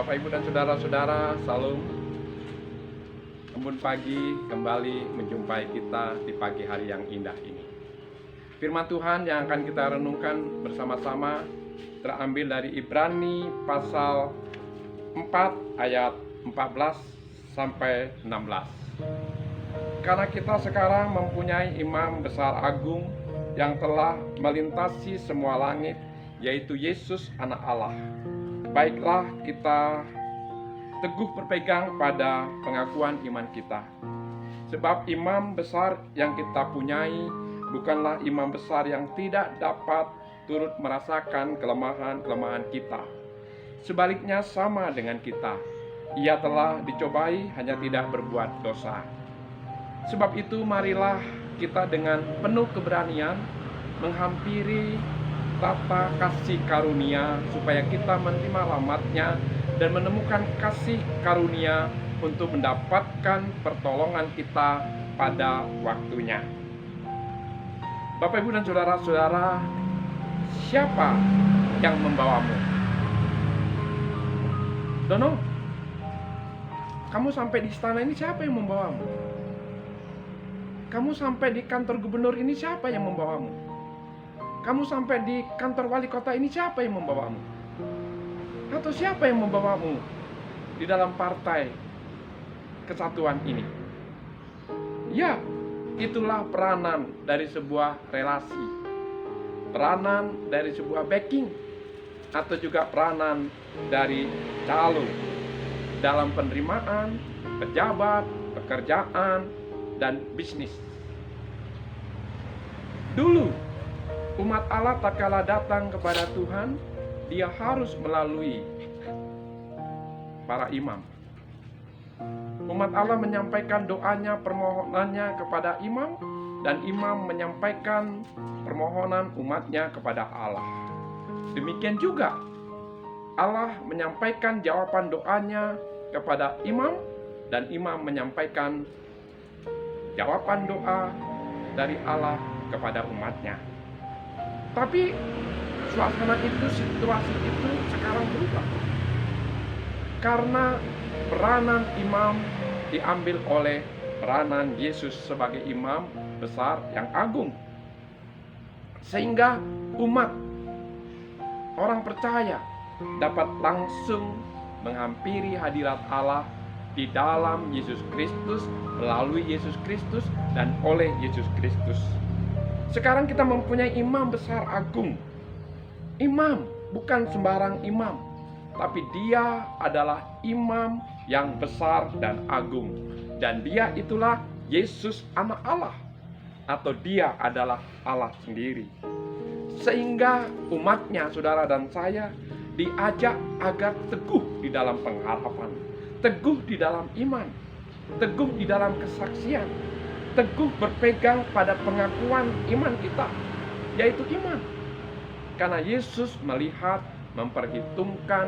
Bapak, Ibu, dan saudara-saudara, salam. Embun pagi kembali menjumpai kita di pagi hari yang indah ini. Firman Tuhan yang akan kita renungkan bersama-sama terambil dari Ibrani pasal 4 ayat 14 sampai 16. Karena kita sekarang mempunyai imam besar agung yang telah melintasi semua langit, yaitu Yesus Anak Allah. Baiklah kita teguh berpegang pada pengakuan iman kita. Sebab imam besar yang kita punyai bukanlah imam besar yang tidak dapat turut merasakan kelemahan-kelemahan kita. Sebaliknya sama dengan kita. Ia telah dicobai hanya tidak berbuat dosa. Sebab itu marilah kita dengan penuh keberanian menghampiri tata kasih karunia supaya kita menerima rahmat-Nya dan menemukan kasih karunia untuk mendapatkan pertolongan kita pada waktunya. Bapak, Ibu, dan saudara-saudara, siapa yang membawamu? Dono, kamu sampai di istana ini siapa yang membawamu? Kamu sampai di kantor gubernur ini siapa yang membawamu? Kamu sampai di kantor wali kota ini siapa yang membawamu? Atau siapa yang membawamu di dalam partai kesatuan ini? Ya, itulah peranan dari sebuah relasi, peranan dari sebuah backing, atau juga peranan dari calo dalam penerimaan, pejabat, pekerjaan, dan bisnis. Dulu umat Allah tak kala datang kepada Tuhan, dia harus melalui para imam. Umat Allah menyampaikan doanya, permohonannya kepada imam, dan imam menyampaikan permohonan umatnya kepada Allah. Demikian juga Allah menyampaikan jawaban doanya kepada imam, dan imam menyampaikan jawaban doa dari Allah kepada umatnya. Tapi suasana itu, situasi itu sekarang berubah. Karena peranan imam diambil oleh peranan Yesus sebagai imam besar yang agung. Sehingga umat, orang percaya, dapat langsung menghampiri hadirat Allah di dalam Yesus Kristus, melalui Yesus Kristus, dan oleh Yesus Kristus. Sekarang kita mempunyai imam besar agung. Imam bukan sembarang imam, tapi dia adalah imam yang besar dan agung. Dan dia itulah Yesus Anak Allah, atau dia adalah Allah sendiri. Sehingga umatnya, saudara dan saya, diajak agar teguh di dalam pengharapan, teguh di dalam iman, teguh di dalam kesaksian, teguh berpegang pada pengakuan iman kita, yaitu iman. Karena Yesus melihat, memperhitungkan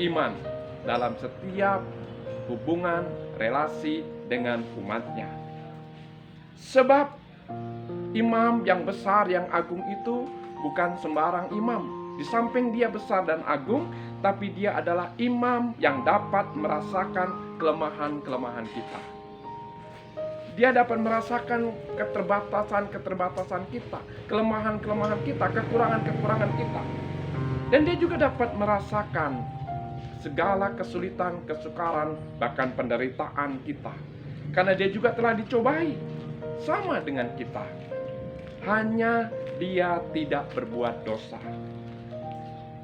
iman dalam setiap hubungan, relasi dengan umatnya. Sebab imam yang besar, yang agung itu bukan sembarang imam. Di samping dia besar dan agung, tapi dia adalah imam yang dapat merasakan kelemahan-kelemahan kita. Dia dapat merasakan keterbatasan-keterbatasan kita, kelemahan-kelemahan kita, kekurangan-kekurangan kita. Dan dia juga dapat merasakan segala kesulitan, kesukaran, bahkan penderitaan kita. Karena dia juga telah dicobai, sama dengan kita. Hanya dia tidak berbuat dosa.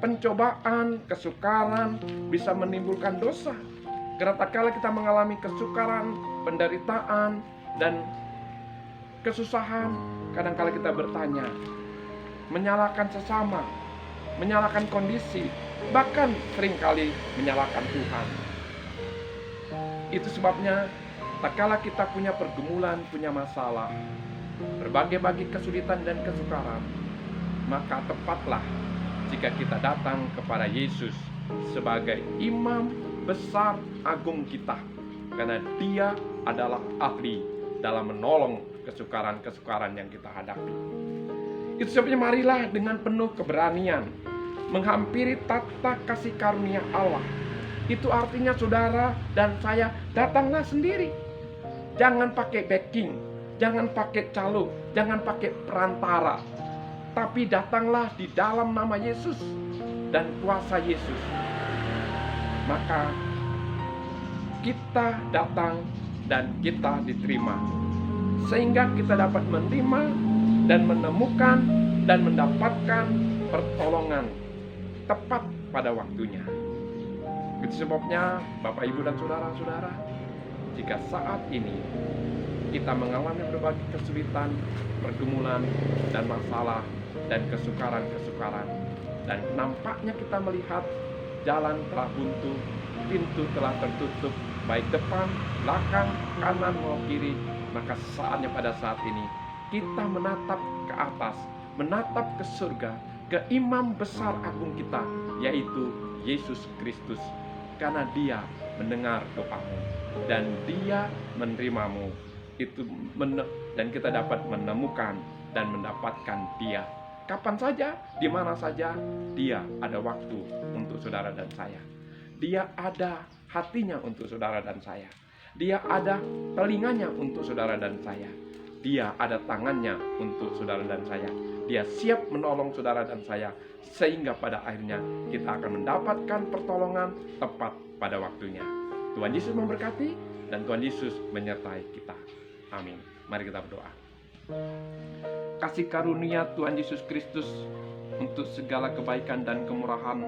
Pencobaan, kesukaran bisa menimbulkan dosa. Karena tak kala kita mengalami kesukaran, penderitaan, dan kesusahan, kadang-kala kita bertanya, menyalahkan sesama, menyalahkan kondisi, bahkan seringkali menyalahkan Tuhan. Itu sebabnya tak kala kita punya pergumulan, punya masalah, berbagai-bagai kesulitan dan kesukaran, maka tepatlah jika kita datang kepada Yesus sebagai imam besar agung kita, karena dia adalah ahli dalam menolong kesukaran-kesukaran yang kita hadapi. Itu sebabnya marilah dengan penuh keberanian menghampiri tata kasih karunia Allah Itu artinya saudara dan saya datanglah sendiri. Jangan pakai backing, jangan pakai calo, jangan pakai perantara. Tapi datanglah di dalam nama Yesus dan kuasa Yesus. Maka kita datang dan kita diterima, sehingga kita dapat menerima dan menemukan dan mendapatkan pertolongan tepat pada waktunya. Itu sebabnya Bapak, Ibu, dan saudara-saudara, jika saat ini kita mengalami berbagai kesulitan, pergumulan, dan masalah, dan kesukaran-kesukaran, dan nampaknya kita melihat jalan telah buntu, pintu telah tertutup, baik depan, belakang, kanan maupun kiri, maka saatnya pada saat ini kita menatap ke atas, menatap ke surga, ke Imam Besar Agung kita, yaitu Yesus Kristus, karena Dia mendengar doamu dan Dia menerimamu. Dan kita dapat menemukan dan mendapatkan Dia kapan saja, di mana saja. Dia ada waktu untuk saudara dan saya. Dia ada hatinya untuk saudara dan saya. Dia ada telinganya untuk saudara dan saya. Dia ada tangannya untuk saudara dan saya. Dia siap menolong saudara dan saya, sehingga pada akhirnya kita akan mendapatkan pertolongan tepat pada waktunya. Tuhan Yesus memberkati dan Tuhan Yesus menyertai kita. Amin. Mari kita berdoa. Kasih karunia Tuhan Yesus Kristus untuk segala kebaikan dan kemurahan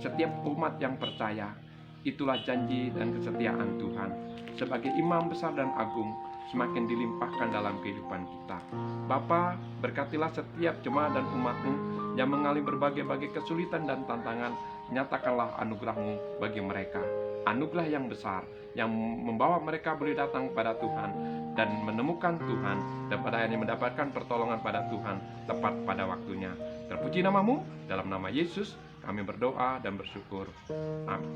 setiap umat yang percaya, itulah janji dan kesetiaan Tuhan sebagai Imam Besar dan Agung semakin dilimpahkan dalam kehidupan kita. Bapa, berkatilah setiap jemaat dan umat-Mu yang mengalami berbagai-bagai kesulitan dan tantangan. Nyatakanlah anugerah-Mu bagi mereka, anugerah yang besar yang membawa mereka boleh datang pada Tuhan dan menemukan Tuhan, dan pada akhirnya mendapatkan pertolongan pada Tuhan tepat pada waktunya. Terpuji nama-Mu, dalam nama Yesus kami berdoa dan bersyukur. Amin.